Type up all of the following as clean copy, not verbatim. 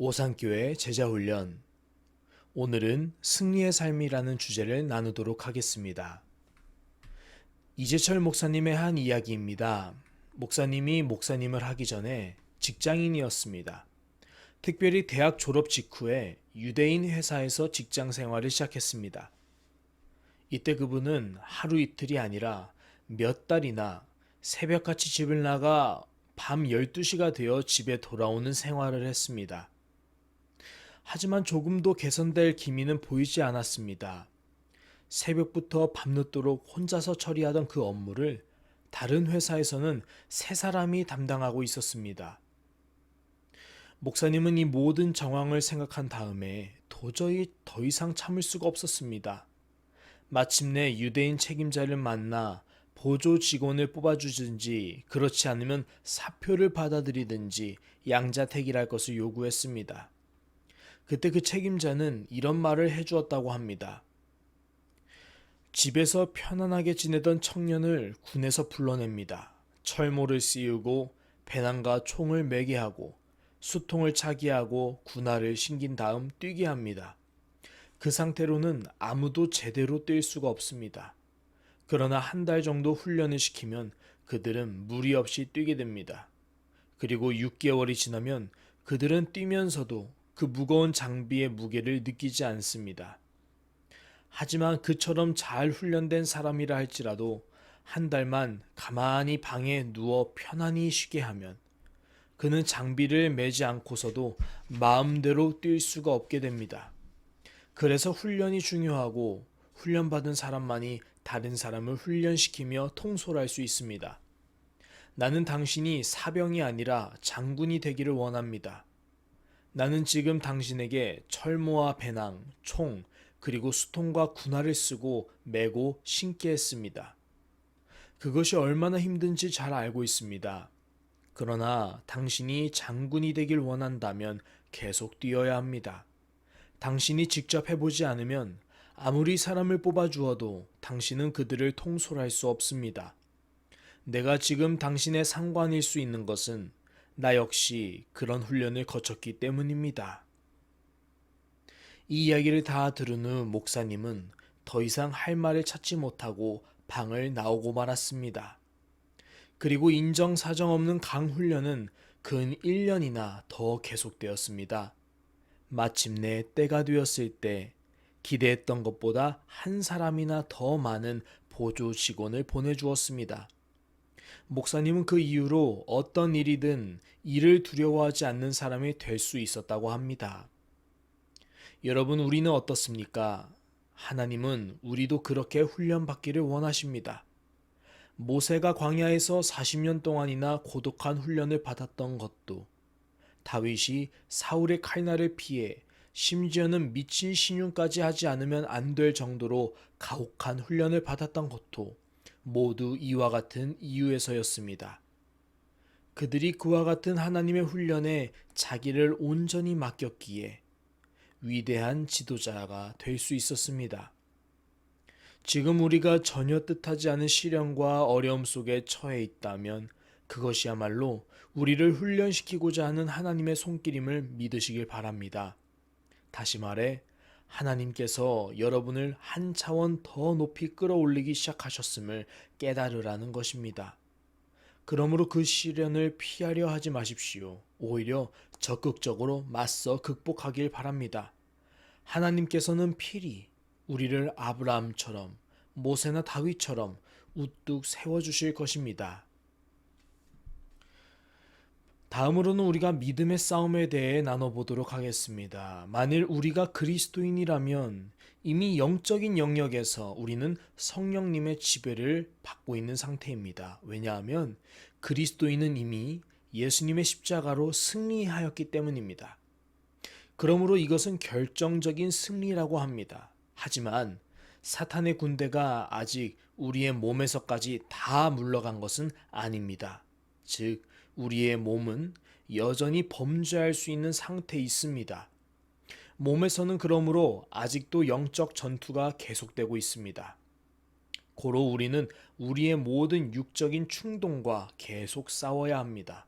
오산교회 제자훈련. 오늘은 승리의 삶이라는 주제를 나누도록 하겠습니다. 이재철 목사님의 한 이야기입니다. 목사님이 목사님을 하기 전에 직장인이었습니다. 특별히 대학 졸업 직후에 유대인 회사에서 직장 생활을 시작했습니다. 이때 그분은 하루 이틀이 아니라 몇 달이나 새벽같이 집을 나가 밤 12시가 되어 집에 돌아오는 생활을 했습니다. 하지만 조금도 개선될 기미는 보이지 않았습니다. 새벽부터 밤늦도록 혼자서 처리하던 그 업무를 다른 회사에서는 세 사람이 담당하고 있었습니다. 목사님은 이 모든 정황을 생각한 다음에 도저히 더 이상 참을 수가 없었습니다. 마침내 유대인 책임자를 만나 보조 직원을 뽑아주든지 그렇지 않으면 사표를 받아들이든지 양자택일할 것을 요구했습니다. 그때 그 책임자는 이런 말을 해주었다고 합니다. 집에서 편안하게 지내던 청년을 군에서 불러냅니다. 철모를 씌우고 배낭과 총을 매게 하고 수통을 차게 하고 군화를 신긴 다음 뛰게 합니다. 그 상태로는 아무도 제대로 뛸 수가 없습니다. 그러나 한 달 정도 훈련을 시키면 그들은 무리 없이 뛰게 됩니다. 그리고 6개월이 지나면 그들은 뛰면서도 그 무거운 장비의 무게를 느끼지 않습니다. 하지만 그처럼 잘 훈련된 사람이라 할지라도 한 달만 가만히 방에 누워 편안히 쉬게 하면 그는 장비를 매지 않고서도 마음대로 뛸 수가 없게 됩니다. 그래서 훈련이 중요하고 훈련받은 사람만이 다른 사람을 훈련시키며 통솔할 수 있습니다. 나는 당신이 사병이 아니라 장군이 되기를 원합니다. 나는 지금 당신에게 철모와 배낭, 총, 그리고 수통과 군화를 쓰고 메고 신게 했습니다. 그것이 얼마나 힘든지 잘 알고 있습니다. 그러나 당신이 장군이 되길 원한다면 계속 뛰어야 합니다. 당신이 직접 해보지 않으면 아무리 사람을 뽑아주어도 당신은 그들을 통솔할 수 없습니다. 내가 지금 당신의 상관일 수 있는 것은 나 역시 그런 훈련을 거쳤기 때문입니다. 이 이야기를 다 들은 후 목사님은 더 이상 할 말을 찾지 못하고 방을 나오고 말았습니다. 그리고 인정사정 없는 강훈련은 근 1년이나 더 계속되었습니다. 마침내 때가 되었을 때 기대했던 것보다 한 사람이나 더 많은 보조 직원을 보내주었습니다. 목사님은 그 이후로 어떤 일이든 일을 두려워하지 않는 사람이 될 수 있었다고 합니다. 여러분, 우리는 어떻습니까? 하나님은 우리도 그렇게 훈련받기를 원하십니다. 모세가 광야에서 40년 동안이나 고독한 훈련을 받았던 것도, 다윗이 사울의 칼날을 피해 심지어는 미친 신용까지 하지 않으면 안 될 정도로 가혹한 훈련을 받았던 것도 모두 이와 같은 이유에서였습니다. 그들이 그와 같은 하나님의 훈련에 자기를 온전히 맡겼기에 위대한 지도자가 될 수 있었습니다. 지금 우리가 전혀 뜻하지 않은 시련과 어려움 속에 처해 있다면 그것이야말로 우리를 훈련시키고자 하는 하나님의 손길임을 믿으시길 바랍니다. 다시 말해, 하나님께서 여러분을 한 차원 더 높이 끌어올리기 시작하셨음을 깨달으라는 것입니다. 그러므로 그 시련을 피하려 하지 마십시오. 오히려 적극적으로 맞서 극복하길 바랍니다. 하나님께서는 필히 우리를 아브라함처럼 모세나 다윗처럼 우뚝 세워주실 것입니다. 다음으로는 우리가 믿음의 싸움에 대해 나눠보도록 하겠습니다. 만일 우리가 그리스도인이라면 이미 영적인 영역에서 우리는 성령님의 지배를 받고 있는 상태입니다. 왜냐하면 그리스도인은 이미 예수님의 십자가로 승리하였기 때문입니다. 그러므로 이것은 결정적인 승리라고 합니다. 하지만 사탄의 군대가 아직 우리의 몸에서까지 다 물러간 것은 아닙니다. 즉, 우리의 몸은 여전히 범죄할 수 있는 상태에 있습니다. 몸에서는 그러므로 아직도 영적 전투가 계속되고 있습니다. 고로 우리는 우리의 모든 육적인 충동과 계속 싸워야 합니다.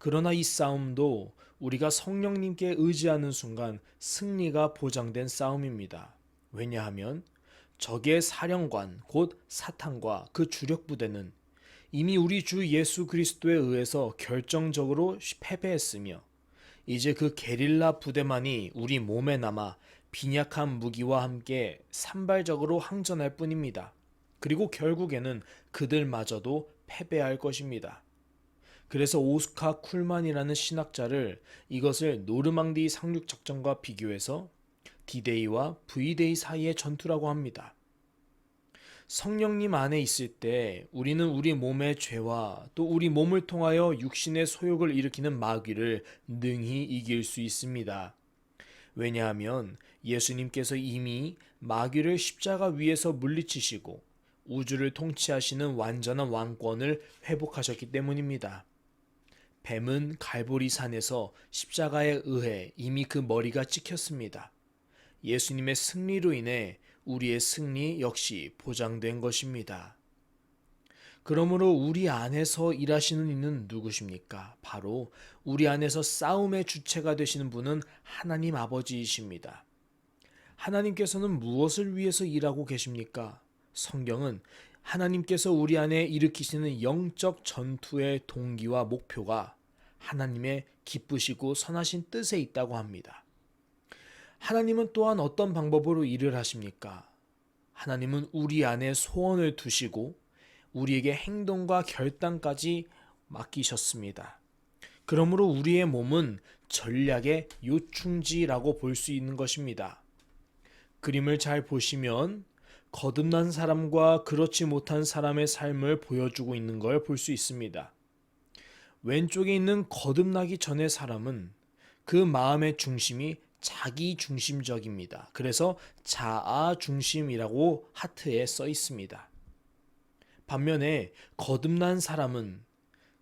그러나 이 싸움도 우리가 성령님께 의지하는 순간 승리가 보장된 싸움입니다. 왜냐하면 적의 사령관, 곧 사탄과 그 주력 부대는 이미 우리 주 예수 그리스도에 의해서 결정적으로 패배했으며 이제 그 게릴라 부대만이 우리 몸에 남아 빈약한 무기와 함께 산발적으로 항전할 뿐입니다. 그리고 결국에는 그들마저도 패배할 것입니다. 그래서 오스카 쿨만이라는 신학자를 이것을 노르망디 상륙작전과 비교해서 디데이와 브이데이 사이의 전투라고 합니다. 성령님 안에 있을 때 우리는 우리 몸의 죄와 또 우리 몸을 통하여 육신의 소욕을 일으키는 마귀를 능히 이길 수 있습니다. 왜냐하면 예수님께서 이미 마귀를 십자가 위에서 물리치시고 우주를 통치하시는 완전한 왕권을 회복하셨기 때문입니다. 뱀은 갈보리 산에서 십자가에 의해 이미 그 머리가 찍혔습니다. 예수님의 승리로 인해 우리의 승리 역시 보장된 것입니다. 그러므로 우리 안에서 일하시는 이는 누구십니까? 바로 우리 안에서 싸움의 주체가 되시는 분은 하나님 아버지이십니다. 하나님께서는 무엇을 위해서 일하고 계십니까? 성경은 하나님께서 우리 안에 일으키시는 영적 전투의 동기와 목표가 하나님의 기쁘시고 선하신 뜻에 있다고 합니다. 하나님은 또한 어떤 방법으로 일을 하십니까? 하나님은 우리 안에 소원을 두시고 우리에게 행동과 결단까지 맡기셨습니다. 그러므로 우리의 몸은 전략의 요충지라고 볼 수 있는 것입니다. 그림을 잘 보시면 거듭난 사람과 그렇지 못한 사람의 삶을 보여주고 있는 걸 볼 수 있습니다. 왼쪽에 있는 거듭나기 전의 사람은 그 마음의 중심이 자기 중심적입니다. 그래서 자아 중심이라고 하트에 써 있습니다. 반면에 거듭난 사람은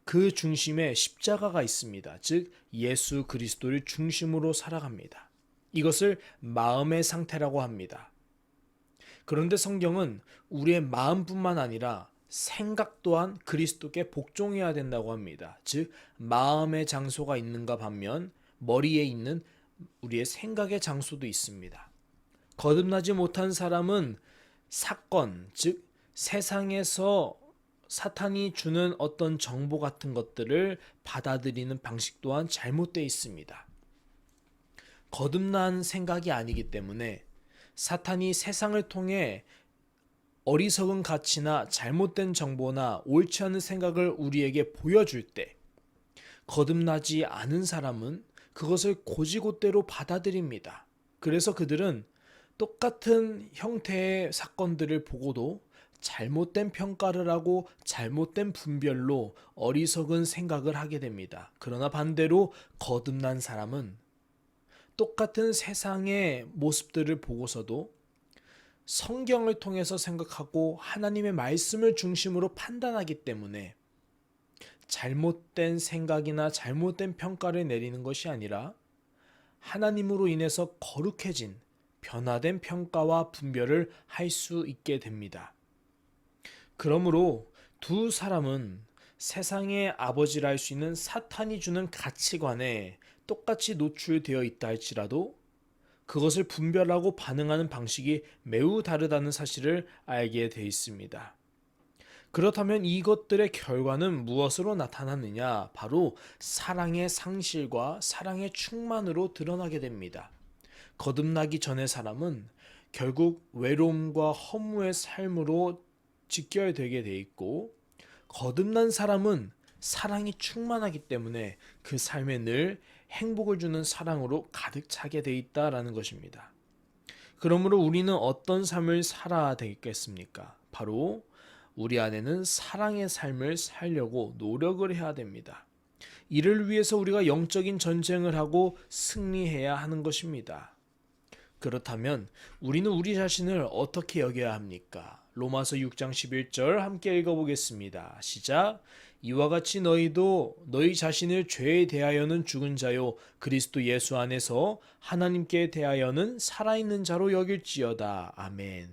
그 중심에 십자가가 있습니다. 즉 예수 그리스도를 중심으로 살아갑니다. 이것을 마음의 상태라고 합니다. 그런데 성경은 우리의 마음뿐만 아니라 생각 또한 그리스도께 복종해야 된다고 합니다. 즉 마음의 장소가 있는가 반면 머리에 있는 우리의 생각의 장소도 있습니다. 거듭나지 못한 사람은 사건, 즉 세상에서 사탄이 주는 어떤 정보 같은 것들을 받아들이는 방식 또한 잘못되어 있습니다. 거듭난 생각이 아니기 때문에 사탄이 세상을 통해 어리석은 가치나 잘못된 정보나 옳지 않은 생각을 우리에게 보여줄 때 거듭나지 않은 사람은 그것을 곧이곧대로 받아들입니다. 그래서 그들은 똑같은 형태의 사건들을 보고도 잘못된 평가를 하고 잘못된 분별로 어리석은 생각을 하게 됩니다. 그러나 반대로 거듭난 사람은 똑같은 세상의 모습들을 보고서도 성경을 통해서 생각하고 하나님의 말씀을 중심으로 판단하기 때문에 잘못된 생각이나 잘못된 평가를 내리는 것이 아니라 하나님으로 인해서 거룩해진 변화된 평가와 분별을 할 수 있게 됩니다. 그러므로 두 사람은 세상의 아버지라 할 수 있는 사탄이 주는 가치관에 똑같이 노출되어 있다 할지라도 그것을 분별하고 반응하는 방식이 매우 다르다는 사실을 알게 되어 있습니다. 그렇다면 이것들의 결과는 무엇으로 나타나느냐? 바로 사랑의 상실과 사랑의 충만으로 드러나게 됩니다. 거듭나기 전의 사람은 결국 외로움과 허무의 삶으로 직결되게 돼 있고 거듭난 사람은 사랑이 충만하기 때문에 그 삶에 늘 행복을 주는 사랑으로 가득 차게 돼 있다라는 것입니다. 그러므로 우리는 어떤 삶을 살아야 되겠습니까? 바로 우리 안에는 사랑의 삶을 살려고 노력을 해야 됩니다. 이를 위해서 우리가 영적인 전쟁을 하고 승리해야 하는 것입니다. 그렇다면 우리는 우리 자신을 어떻게 여겨야 합니까? 로마서 6장 11절 함께 읽어보겠습니다. 시작. 이와 같이 너희도 너희 자신을 죄에 대하여는 죽은 자요 그리스도 예수 안에서 하나님께 대하여는 살아있는 자로 여길지어다. 아멘.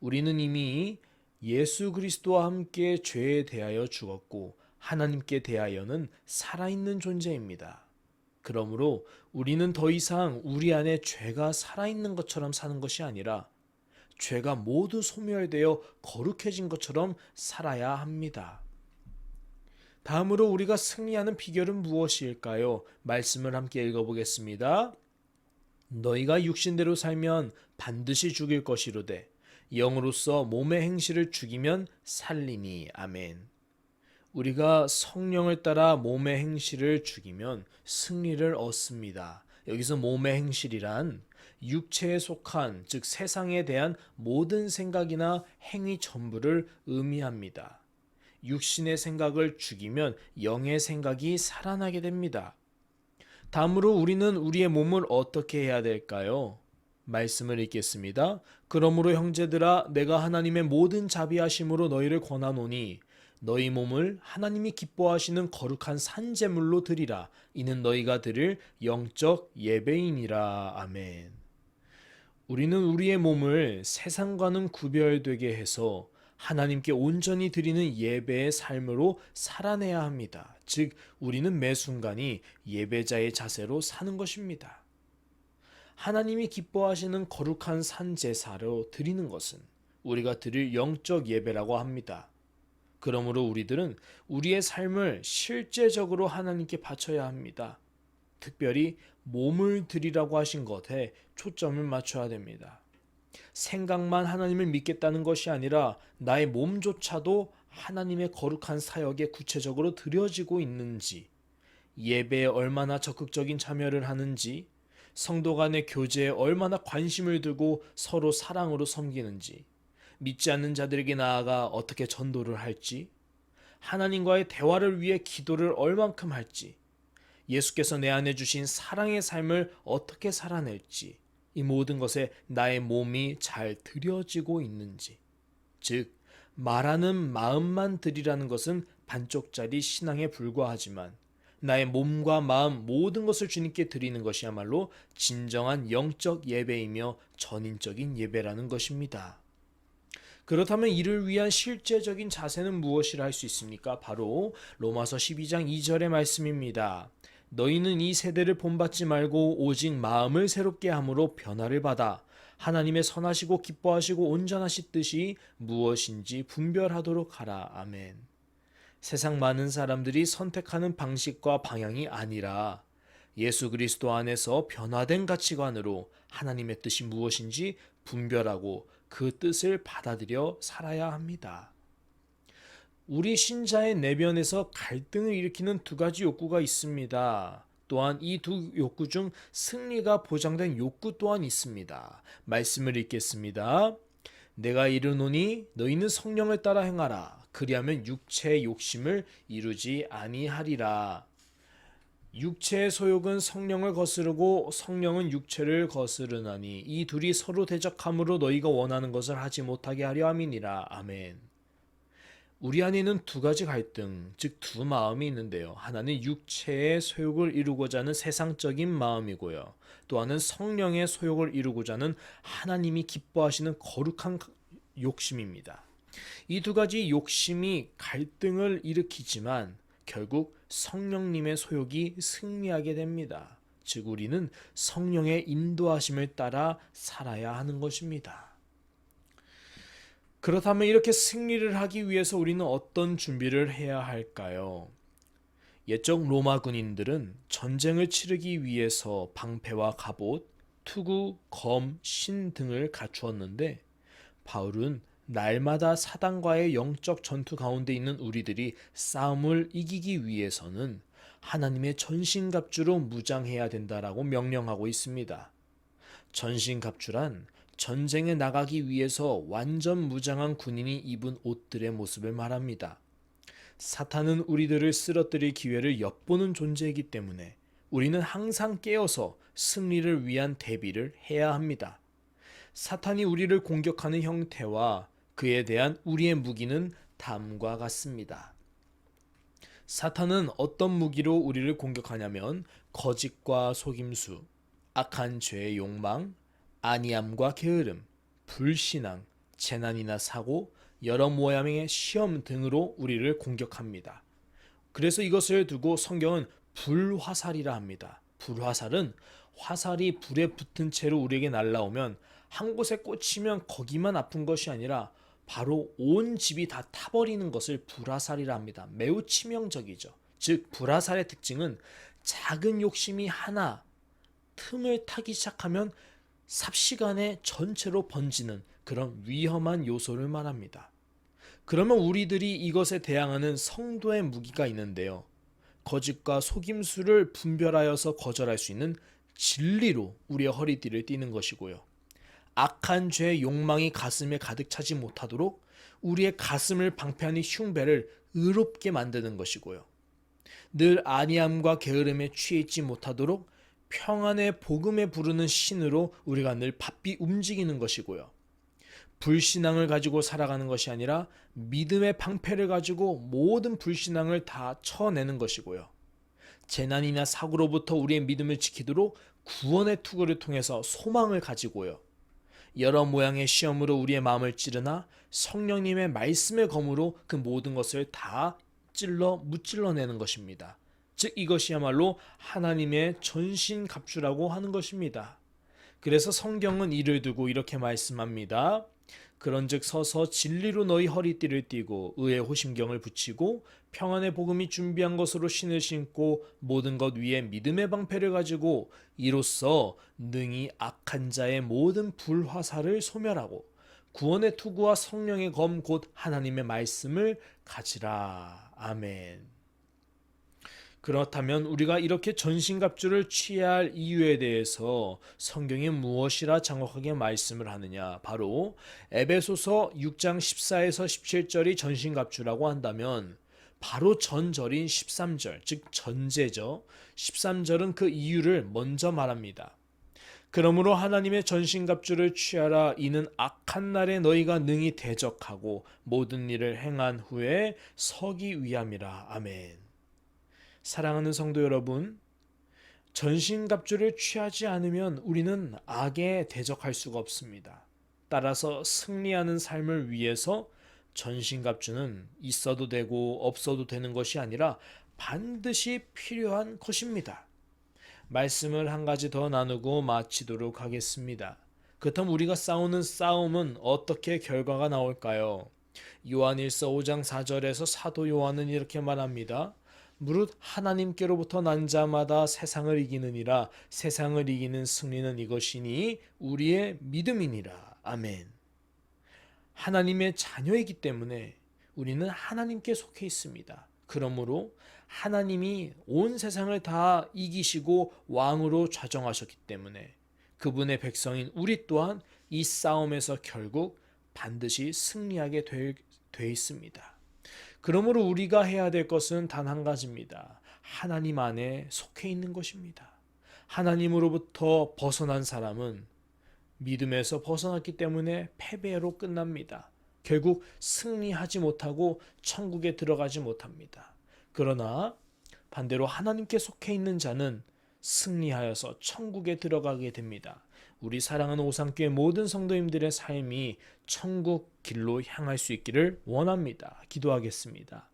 우리는 이미 예수 그리스도와 함께 죄에 대하여 죽었고 하나님께 대하여는 살아있는 존재입니다. 그러므로 우리는 더 이상 우리 안에 죄가 살아있는 것처럼 사는 것이 아니라 죄가 모두 소멸되어 거룩해진 것처럼 살아야 합니다. 다음으로 우리가 승리하는 비결은 무엇일까요? 말씀을 함께 읽어보겠습니다. 너희가 육신대로 살면 반드시 죽일 것이로되 영으로서 몸의 행실을 죽이면 살리니. 아멘. 우리가 성령을 따라 몸의 행실을 죽이면 승리를 얻습니다. 여기서 몸의 행실이란 육체에 속한, 즉 세상에 대한 모든 생각이나 행위 전부를 의미합니다. 육신의 생각을 죽이면 영의 생각이 살아나게 됩니다. 다음으로 우리는 우리의 몸을 어떻게 해야 될까요? 말씀을 읽겠습니다. 그러므로 형제들아, 내가 하나님의 모든 자비하심으로 너희를 권하노니 너희 몸을 하나님이 기뻐하시는 거룩한 산제물로 드리라. 이는 너희가 드릴 영적 예배이니라. 아멘. 우리는 우리의 몸을 세상과는 구별되게 해서 하나님께 온전히 드리는 예배의 삶으로 살아내야 합니다. 즉, 우리는 매 순간이 예배자의 자세로 사는 것입니다. 하나님이 기뻐하시는 거룩한 산제사로 드리는 것은 우리가 드릴 영적 예배라고 합니다. 그러므로 우리들은 우리의 삶을 실제적으로 하나님께 바쳐야 합니다. 특별히 몸을 드리라고 하신 것에 초점을 맞춰야 됩니다. 생각만 하나님을 믿겠다는 것이 아니라 나의 몸조차도 하나님의 거룩한 사역에 구체적으로 드려지고 있는지, 예배에 얼마나 적극적인 참여를 하는지, 성도 간의 교제에 얼마나 관심을 두고 서로 사랑으로 섬기는지, 믿지 않는 자들에게 나아가 어떻게 전도를 할지, 하나님과의 대화를 위해 기도를 얼만큼 할지, 예수께서 내 안에 주신 사랑의 삶을 어떻게 살아낼지, 이 모든 것에 나의 몸이 잘 드려지고 있는지, 즉 말하는 마음만 드리라는 것은 반쪽짜리 신앙에 불과하지만 나의 몸과 마음 모든 것을 주님께 드리는 것이야말로 진정한 영적 예배이며 전인적인 예배라는 것입니다. 그렇다면 이를 위한 실제적인 자세는 무엇이라 할 수 있습니까? 바로 로마서 12장 2절의 말씀입니다. 너희는 이 세대를 본받지 말고 오직 마음을 새롭게 함으로 변화를 받아 하나님의 선하시고 기뻐하시고 온전하신 뜻이 무엇인지 분별하도록 하라. 아멘. 세상 많은 사람들이 선택하는 방식과 방향이 아니라 예수 그리스도 안에서 변화된 가치관으로 하나님의 뜻이 무엇인지 분별하고 그 뜻을 받아들여 살아야 합니다. 우리 신자의 내면에서 갈등을 일으키는 두 가지 욕구가 있습니다. 또한 이 두 욕구 중 승리가 보장된 욕구 또한 있습니다. 말씀을 읽겠습니다. 내가 이르노니 너희는 성령을 따라 행하라. 그리하면 육체의 욕심을 이루지 아니하리라. 육체의 소욕은 성령을 거스르고 성령은 육체를 거스르나니 이 둘이 서로 대적함으로 너희가 원하는 것을 하지 못하게 하려 함이니라. 아멘. 우리 안에는 두 가지 갈등, 즉 두 마음이 있는데요. 하나는 육체의 소욕을 이루고자 하는 세상적인 마음이고요. 또 하나는 성령의 소욕을 이루고자 하는 하나님이 기뻐하시는 거룩한 욕심입니다. 이 두 가지 욕심이 갈등을 일으키지만 결국 성령님의 소욕이 승리하게 됩니다. 즉 우리는 성령의 인도하심을 따라 살아야 하는 것입니다. 그렇다면 이렇게 승리를 하기 위해서 우리는 어떤 준비를 해야 할까요? 옛적 로마 군인들은 전쟁을 치르기 위해서 방패와 갑옷, 투구, 검, 신 등을 갖추었는데 바울은 날마다 사단과의 영적 전투 가운데 있는 우리들이 싸움을 이기기 위해서는 하나님의 전신갑주로 무장해야 된다라고 명령하고 있습니다. 전신갑주란 전쟁에 나가기 위해서 완전 무장한 군인이 입은 옷들의 모습을 말합니다. 사탄은 우리들을 쓰러뜨릴 기회를 엿보는 존재이기 때문에 우리는 항상 깨어서 승리를 위한 대비를 해야 합니다. 사탄이 우리를 공격하는 형태와 그에 대한 우리의 무기는 다음과 같습니다. 사탄은 어떤 무기로 우리를 공격하냐면 거짓과 속임수, 악한 죄의 욕망, 안이함과 게으름, 불신앙, 재난이나 사고, 여러 모양의 시험 등으로 우리를 공격합니다. 그래서 이것을 두고 성경은 불화살이라 합니다. 불화살은 화살이 불에 붙은 채로 우리에게 날라오면 한 곳에 꽂히면 거기만 아픈 것이 아니라 바로 온 집이 다 타버리는 것을 불화살이라 합니다. 매우 치명적이죠. 즉 불화살의 특징은 작은 욕심이 하나 틈을 타기 시작하면 삽시간에 전체로 번지는 그런 위험한 요소를 말합니다. 그러면 우리들이 이것에 대항하는 성도의 무기가 있는데요. 거짓과 속임수를 분별하여서 거절할 수 있는 진리로 우리의 허리띠를 띠는 것이고요. 악한 죄의 욕망이 가슴에 가득 차지 못하도록 우리의 가슴을 방패하는 흉배를 의롭게 만드는 것이고요. 늘 안이함과 게으름에 취해 있지 못하도록 평안의 복음에 부르는 신으로 우리가 늘 바삐 움직이는 것이고요. 불신앙을 가지고 살아가는 것이 아니라 믿음의 방패를 가지고 모든 불신앙을 다 쳐내는 것이고요. 재난이나 사고로부터 우리의 믿음을 지키도록 구원의 투구를 통해서 소망을 가지고요. 여러 모양의 시험으로 우리의 마음을 찌르나 성령님의 말씀의 검으로 그 모든 것을 다 무찔러내는 것입니다. 즉 이것이야말로 하나님의 전신갑주라고 하는 것입니다. 그래서 성경은 이를 두고 이렇게 말씀합니다. 그런즉 서서 진리로 너희 허리띠를 띠고 의의 호심경을 붙이고 평안의 복음이 준비한 것으로 신을 신고 모든 것 위에 믿음의 방패를 가지고 이로써 능히 악한 자의 모든 불화살을 소멸하고 구원의 투구와 성령의 검 곧 하나님의 말씀을 가지라. 아멘. 그렇다면 우리가 이렇게 전신갑주를 취해야 할 이유에 대해서 성경이 무엇이라 정확하게 말씀을 하느냐? 바로 에베소서 6장 14에서 17절이 전신갑주라고 한다면 바로 전절인 13절, 즉 전제죠. 13절은 그 이유를 먼저 말합니다. 그러므로 하나님의 전신갑주를 취하라. 이는 악한 날에 너희가 능히 대적하고 모든 일을 행한 후에 서기 위함이라. 아멘. 사랑하는 성도 여러분, 전신갑주를 취하지 않으면 우리는 악에 대적할 수가 없습니다. 따라서 승리하는 삶을 위해서 전신갑주는 있어도 되고 없어도 되는 것이 아니라 반드시 필요한 것입니다. 말씀을 한 가지 더 나누고 마치도록 하겠습니다. 그렇다면 우리가 싸우는 싸움은 어떻게 결과가 나올까요? 요한일서 5장 4절에서 사도 요한은 이렇게 말합니다. 무릇 하나님께로부터 난 자마다 세상을 이기느니라. 세상을 이기는 승리는 이것이니 우리의 믿음이니라. 아멘. 하나님의 자녀이기 때문에 우리는 하나님께 속해 있습니다. 그러므로 하나님이 온 세상을 다 이기시고 왕으로 좌정하셨기 때문에 그분의 백성인 우리 또한 이 싸움에서 결국 반드시 승리하게 돼 있습니다. 그러므로 우리가 해야 될 것은 단 한 가지입니다. 하나님 안에 속해 있는 것입니다. 하나님으로부터 벗어난 사람은 믿음에서 벗어났기 때문에 패배로 끝납니다. 결국 승리하지 못하고 천국에 들어가지 못합니다. 그러나 반대로 하나님께 속해 있는 자는 승리하여서 천국에 들어가게 됩니다. 우리 사랑하는 오상교회 모든 성도님들의 삶이 천국 길로 향할 수 있기를 원합니다. 기도하겠습니다.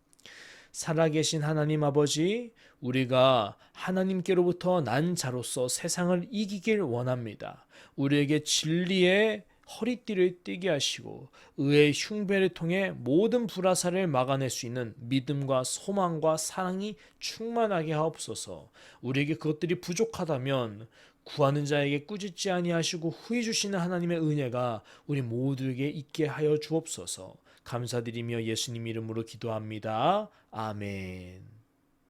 살아계신 하나님 아버지, 우리가 하나님께로부터 난 자로서 세상을 이기길 원합니다. 우리에게 진리의 허리띠를 띠게 하시고 의의 흉배를 통해 모든 불화살을 막아낼 수 있는 믿음과 소망과 사랑이 충만하게 하옵소서. 우리에게 그것들이 부족하다면 구하는 자에게 꾸짖지 아니하시고 후히 주시는 하나님의 은혜가 우리 모두에게 있게 하여 주옵소서. 감사드리며 예수님 이름으로 기도합니다. 아멘.